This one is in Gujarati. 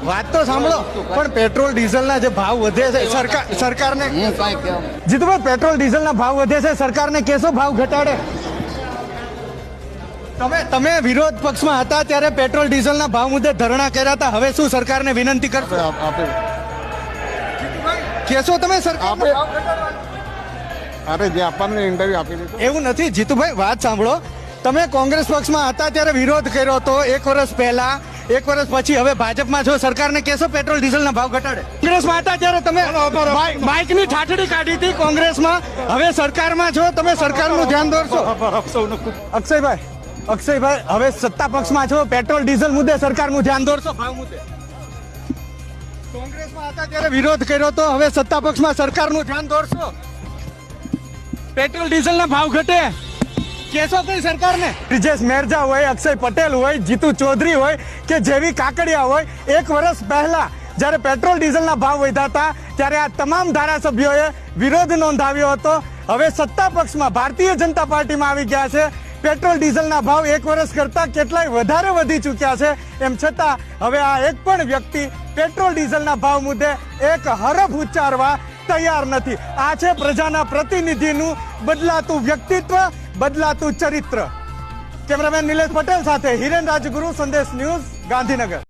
વાત તો સાંભળો, પણ પેટ્રોલ ડીઝલના જે ભાવ વધે છે સરકારને જીતુભાઈ, પેટ્રોલ ડીઝલના ભાવ વધે છે, સરકારને કેસો ભાવ ઘટાડે? તમે વિરોધ પક્ષમાં હતા ત્યારે પેટ્રોલ ડીઝલના ભાવ મુદ્દે ધરણા કર્યા હતા, હવે શું સરકારને વિનંતી કરશો? કેસો તમે સરકાર અરે જે આપવાનું ઇન્ટરવ્યુ આપી દીધું. એવું નથી જીતુભાઈ, વાત સાંભળો, તમે કોંગ્રેસ પક્ષમાં હતા ત્યારે વિરોધ કર્યો હતો 1 વર્ષ પહેલા, 1 વર્ષ પછી હવે ભાજપમાં છો, સરકારને કેસો પેટ્રોલ ડીઝલના ભાવ ઘટાડે? કોંગ્રેસમાં હતા ત્યારે તમે બાઇકની ઠાઠડી કાઢી હતી કોંગ્રેસમાં, હવે સરકારમાં છો, તમે સરકારનું ધ્યાન દોરશો? અક્ષયભાઈ, હવે સત્તા પક્ષમાં છો, પેટ્રોલ ડીઝલ મુદ્દે સરકારનું ધ્યાન દોરશો? ભાવ મુદ્દે કોંગ્રેસમાં હતા ત્યારે વિરોધ કર્યો તો, હવે સત્તા પક્ષમાં સરકારનું ધ્યાન દોરશો? પેટ્રોલ ડીઝલના ભાવ ઘટે, કેસો કઈ સરકારને? બ્રિજેશ મેરજા હોય, અક્ષય પટેલ હોય, જીતુ ચૌધરી હોય કે જેવી કાકડિયા હોય, 1 વર્ષ પહેલા જ્યારે પેટ્રોલ ડીઝલના ભાવ વધ્યા હતા ત્યારે આ તમામ ધારાસભ્યોએ વિરોધ નોંધાવ્યો હતો. હવે સત્તા પક્ષમાં ભારતીય જનતા પાર્ટીમાં આવી ગયા છે. પેટ્રોલ ડીઝલના ભાવ 1 વર્ષ કરતા કેટલાય વધારે વધી ચૂક્યા છે. એમ છતાં હવે આ એક પણ વ્યક્તિ પેટ્રોલ ડીઝલના ભાવ મુદ્દે એક હરફ ઉચ્ચારવા તૈયાર નથી. આ છે પ્રજાના પ્રતિનિધિનું બદલાતું વ્યક્તિત્વ, બદલાતું ચરિત્ર. કેમેરામેન નિલેશ પટેલ સાથે હિરેન રાજગુરુ, સંદેશ ન્યૂઝ, ગાંધીનગર.